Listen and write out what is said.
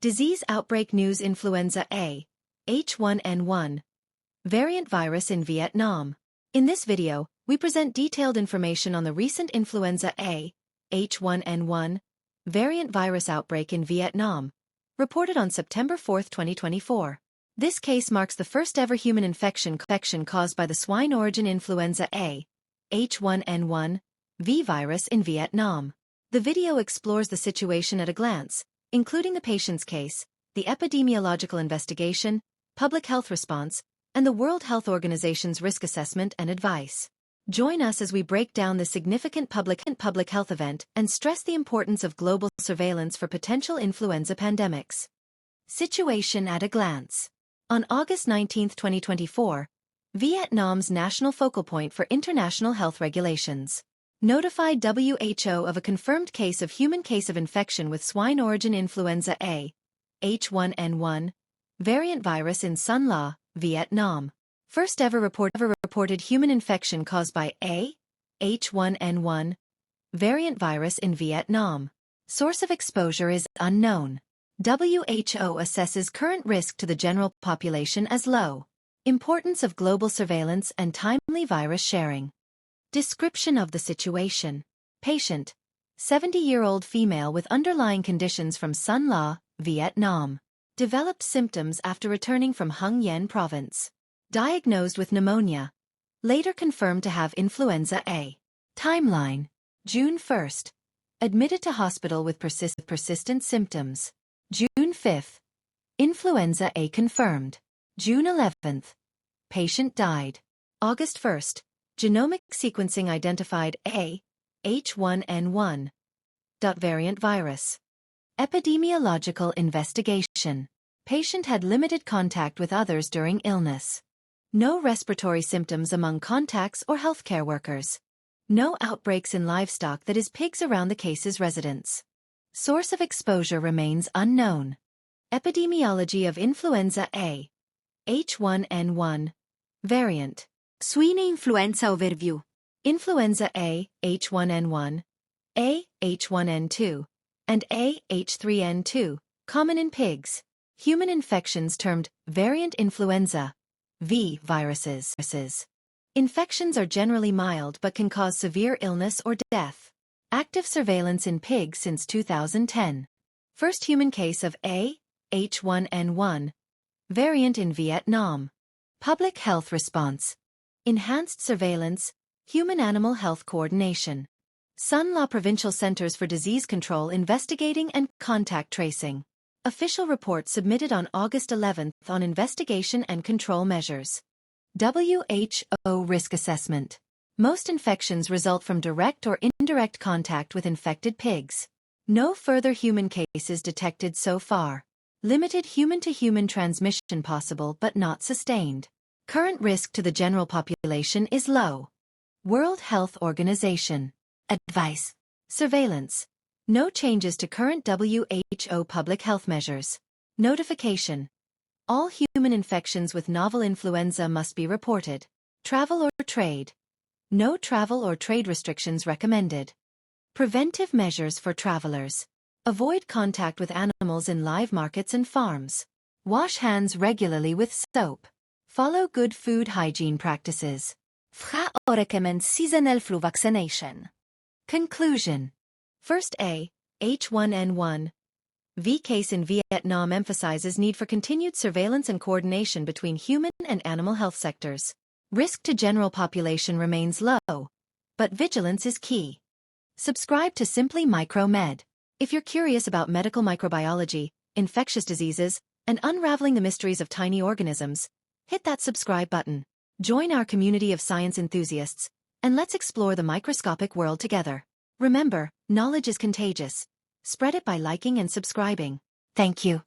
Disease outbreak news: Influenza A, H1N1, variant virus in Vietnam. In this video, we present detailed information on the recent Influenza A, H1N1, variant virus outbreak in Vietnam, reported on September 4, 2024. This case marks the first ever human infection caused by the swine-origin Influenza A, H1N1, V virus in Vietnam. The video explores the situation at a glance, including the patient's case, the epidemiological investigation, public health response, and the World Health Organization's risk assessment and advice. Join us as we break down this significant public health event and stress the importance of global surveillance for potential influenza pandemics. Situation at a glance. On August 19, 2024, Vietnam's national focal point for international health regulations notified WHO of a confirmed human case of infection with swine-origin Influenza A, H1N1, variant virus in Son La, Vietnam. First ever reported human infection caused by A, H1N1, variant virus in Vietnam. Source of exposure is unknown. WHO assesses current risk to the general population as low. Importance of global surveillance and timely virus sharing. Description of the situation. Patient, 70-year-old female with underlying conditions from Son La, Vietnam. Developed symptoms after returning from H1N1 province. Diagnosed with pneumonia. Later confirmed to have Influenza A. Timeline. June 1. Admitted to hospital with persistent symptoms. June 5. Influenza A confirmed. June 11. Patient died. August 1. Genomic sequencing identified A, H1N1. Variant virus. Epidemiological investigation. Patient had limited contact with others during illness. No respiratory symptoms among contacts or healthcare workers. No outbreaks in livestock, that is pigs, around the case's residence. Source of exposure remains unknown. Epidemiology of Influenza A, H1N1, variant. Swine-influenza overview. Influenza A, H1N1, A, H1N2, and A, H3N2, common in pigs. Human infections termed variant influenza, V viruses. Infections are generally mild but can cause severe illness or death. Active surveillance in pigs since 2010. First human case of A, H1N1, variant in Vietnam. Public health response. Enhanced surveillance, human-animal health coordination. Son La Provincial Centers for Disease Control investigating and contact tracing. Official report submitted on August 11 on investigation and control measures. WHO risk assessment. Most infections result from direct or indirect contact with infected pigs. No further human cases detected so far. Limited human-to-human transmission possible but not sustained. Current risk to the general population is low. World Health Organization. Advice. Surveillance. No changes to current WHO public health measures. Notification. All human infections with novel influenza must be reported. Travel or trade. No travel or trade restrictions recommended. Preventive measures for travelers. Avoid contact with animals in live markets and farms. Wash hands regularly with soap. Follow good food hygiene practices. FHA recommends seasonal flu vaccination. Conclusion. First A, H1N1, V case in Vietnam emphasizes need for continued surveillance and coordination between human and animal health sectors. Risk to general population remains low, but vigilance is key. Subscribe to Simply Micromed. If you're curious about medical microbiology, infectious diseases, and unraveling the mysteries of tiny organisms, hit that subscribe button. Join our community of science enthusiasts, and let's explore the microscopic world together. Remember, knowledge is contagious. Spread it by liking and subscribing. Thank you.